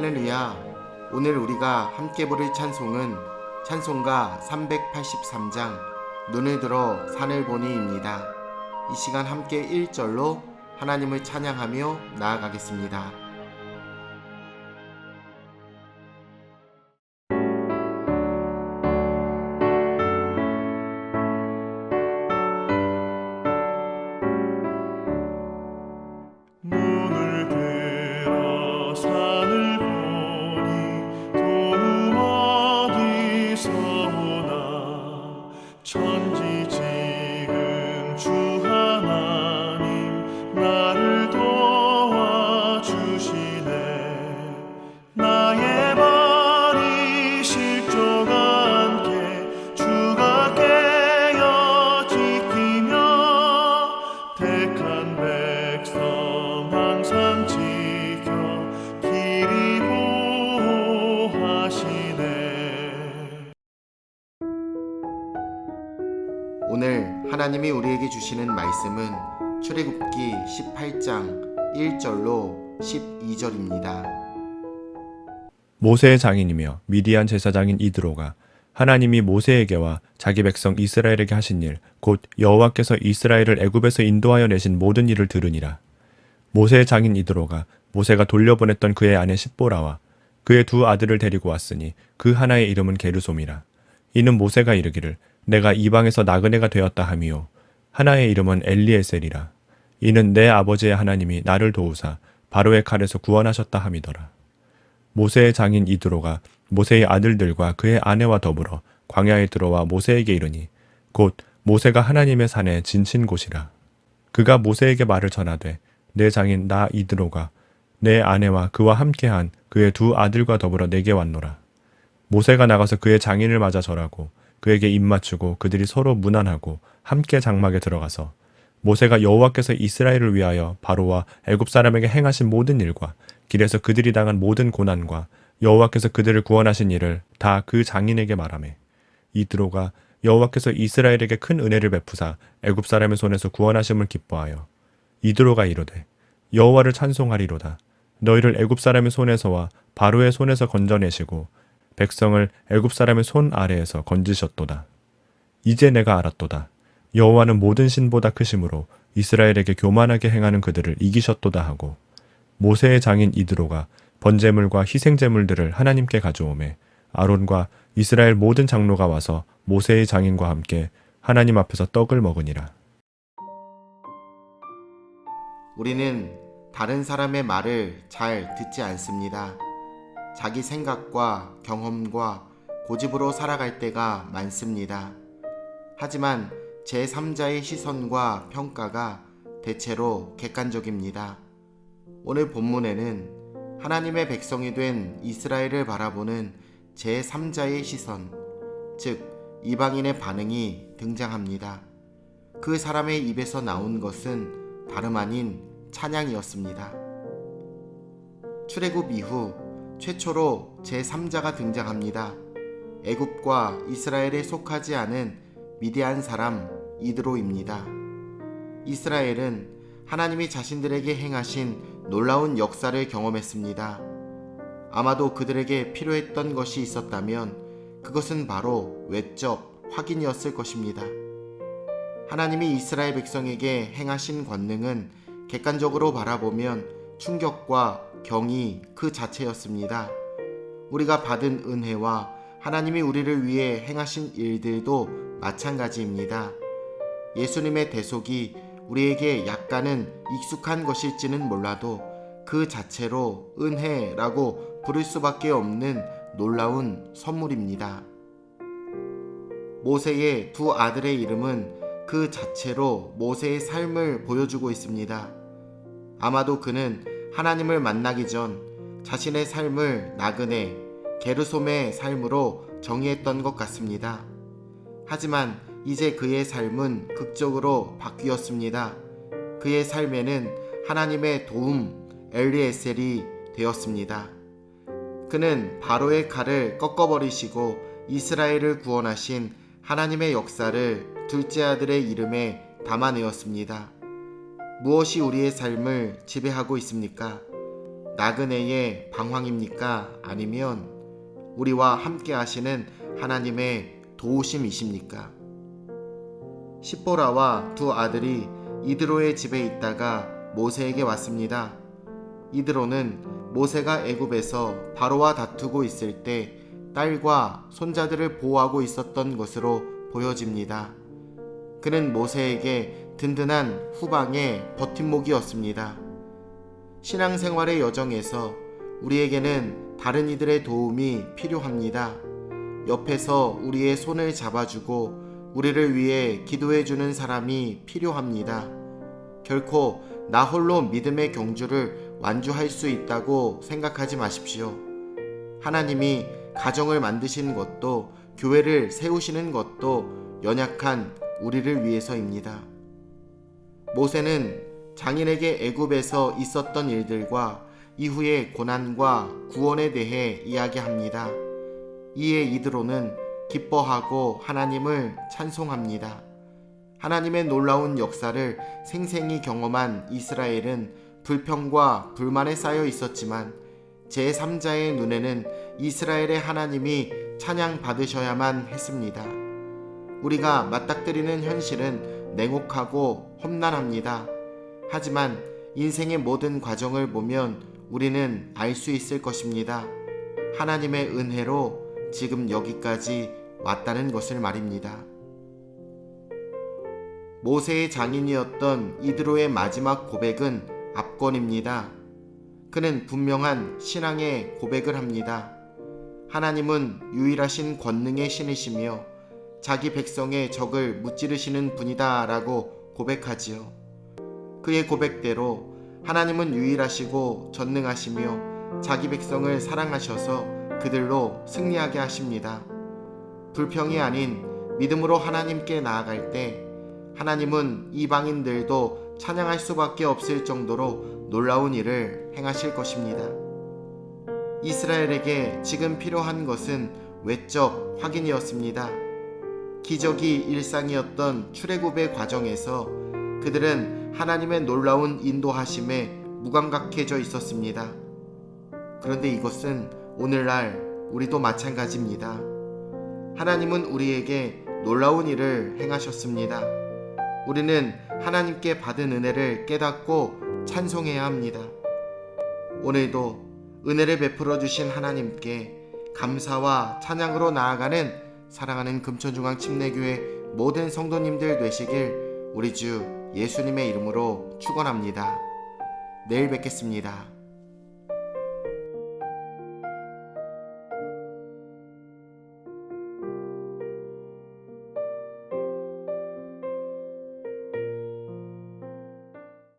할렐루야. 오늘 우리가 함께 부를 찬송은 찬송가 383장 눈을 들어 산을 보니입니다. 이 시간 함께 1절로 하나님을 찬양하며 나아가겠습니다. 눈을 들어 산을 보니 도움 어디서 오나 천지 지은 주 하나님 나를 도와주시네. 나의 발이 실족 않게 주가 깨어 지키며 택한 백성 항상 지켜 길이 보호하시네. 오늘 하나님이 우리에게 주시는 말씀은 출애굽기 18장 1절로 12절입니다. 모세의 장인이며 미디안 제사장인 이드로가 하나님이 모세에게와 자기 백성 이스라엘에게 하신 일, 곧 여호와께서 이스라엘을 애굽에서 인도하여 내신 모든 일을 들으니라. 모세의 장인 이드로가 모세가 돌려보냈던 그의 아내 십보라와 그의 두 아들을 데리고 왔으니 그 하나의 이름은 게르솜이라. 이는 모세가 이르기를 내가 이방에서 나그네가 되었다 하미요, 하나의 이름은 엘리에셀이라. 이는 내 아버지의 하나님이 나를 도우사 바로의 칼에서 구원하셨다 함이더라. 모세의 장인 이드로가 모세의 아들들과 그의 아내와 더불어 광야에 들어와 모세에게 이르니 곧 모세가 하나님의 산에 진친 곳이라. 그가 모세에게 말을 전하되 내 장인 나 이드로가 내 아내와 그와 함께한 그의 두 아들과 더불어 내게 왔노라. 모세가 나가서 그의 장인을 맞아 절하고 그에게 입맞추고 그들이 서로 문안하고 함께 장막에 들어가서 모세가 여호와께서 이스라엘을 위하여 바로와 애굽 사람에게 행하신 모든 일과 길에서 그들이 당한 모든 고난과 여호와께서 그들을 구원하신 일을 다 그 장인에게 말하매 이드로가 여호와께서 이스라엘에게 큰 은혜를 베푸사 애굽 사람의 손에서 구원하심을 기뻐하여 이드로가 이르되 여호와를 찬송하리로다. 너희를 애굽 사람의 손에서와 바로의 손에서 건져내시고 백성을 애굽 사람의 손 아래에서 건지셨도다. 이제 내가 알았도다. 여호와는 모든 신보다 크심으로 이스라엘에게 교만하게 행하는 그들을 이기셨도다 하고 모세의 장인 이드로가 번제물과 희생제물들을 하나님께 가져오매 아론과 이스라엘 모든 장로가 와서 모세의 장인과 함께 하나님 앞에서 떡을 먹으니라. 우리는 다른 사람의 말을 잘 듣지 않습니다. 자기 생각과 경험과 고집으로 살아갈 때가 많습니다. 하지만 제3자의 시선과 평가가 대체로 객관적입니다. 오늘 본문에는 하나님의 백성이 된 이스라엘을 바라보는 제3자의 시선, 즉 이방인의 반응이 등장합니다. 그 사람의 입에서 나온 것은 다름 아닌 찬양이었습니다. 출애굽 이후 최초로 제3자가 등장합니다. 애굽과 이스라엘에 속하지 않은 미디안 사람 이드로입니다. 이스라엘은 하나님이 자신들에게 행하신 놀라운 역사를 경험했습니다. 아마도 그들에게 필요했던 것이 있었다면 그것은 바로 외적 확인이었을 것입니다. 하나님이 이스라엘 백성에게 행하신 권능은 객관적으로 바라보면 충격과 경이 그 자체였습니다. 우리가 받은 은혜와 하나님이 우리를 위해 행하신 일들도 마찬가지입니다. 예수님의 대속이 우리에게 약간은 익숙한 것일지는 몰라도 그 자체로 은혜라고 부를 수밖에 없는 놀라운 선물입니다. 모세의 두 아들의 이름은 그 자체로 모세의 삶을 보여주고 있습니다. 아마도 그는 하나님을 만나기 전 자신의 삶을 나그네, 게르솜의 삶으로 정의했던 것 같습니다. 하지만 이제 그의 삶은 극적으로 바뀌었습니다. 그의 삶에는 하나님의 도움, 엘리에셀이 되었습니다. 그는 바로의 칼을 꺾어버리시고 이스라엘을 구원하신 하나님의 역사를 둘째 아들의 이름에 담아내었습니다. 무엇이 우리의 삶을 지배하고 있습니까? 나그네의 방황입니까? 아니면 우리와 함께 하시는 하나님의 도우심이십니까? 십보라와 두 아들이 이드로의 집에 있다가 모세에게 왔습니다. 이드로는 모세가 애굽에서 바로와 다투고 있을 때 딸과 손자들을 보호하고 있었던 것으로 보여집니다. 그는 모세에게 든든한 후방의 버팀목이었습니다. 신앙생활의 여정에서 우리에게는 다른 이들의 도움이 필요합니다. 옆에서 우리의 손을 잡아주고 우리를 위해 기도해주는 사람이 필요합니다. 결코 나 홀로 믿음의 경주를 완주할 수 있다고 생각하지 마십시오. 하나님이 가정을 만드신 것도 교회를 세우시는 것도 연약한 우리를 위해서입니다. 모세는 장인에게 애굽에서 있었던 일들과 이후의 고난과 구원에 대해 이야기합니다. 이에 이드로는 기뻐하고 하나님을 찬송합니다. 하나님의 놀라운 역사를 생생히 경험한 이스라엘은 불평과 불만에 쌓여 있었지만 제3자의 눈에는 이스라엘의 하나님이 찬양받으셔야만 했습니다. 우리가 맞닥뜨리는 현실은 냉혹하고 험난합니다. 하지만 인생의 모든 과정을 보면 우리는 알 수 있을 것입니다. 하나님의 은혜로 지금 여기까지 왔다는 것을 말입니다. 모세의 장인이었던 이드로의 마지막 고백은 압권입니다. 그는 분명한 신앙의 고백을 합니다. 하나님은 유일하신 권능의 신이시며 자기 백성의 적을 무찌르시는 분이다 라고 고백하지요. 그의 고백대로 하나님은 유일하시고 전능하시며 자기 백성을 사랑하셔서 그들로 승리하게 하십니다. 불평이 아닌 믿음으로 하나님께 나아갈 때 하나님은 이방인들도 찬양할 수밖에 없을 정도로 놀라운 일을 행하실 것입니다. 이스라엘에게 지금 필요한 것은 외적 확인이었습니다. 기적이 일상이었던 출애굽의 과정에서 그들은 하나님의 놀라운 인도하심에 무감각해져 있었습니다. 그런데 이것은 오늘날 우리도 마찬가지입니다. 하나님은 우리에게 놀라운 일을 행하셨습니다. 우리는 하나님께 받은 은혜를 깨닫고 찬송해야 합니다. 오늘도 은혜를 베풀어 주신 하나님께 감사와 찬양으로 나아가는 사랑하는 금천중앙 침례교회 모든 성도님들 되시길 우리 주 예수님의 이름으로 축원합니다. 내일 뵙겠습니다.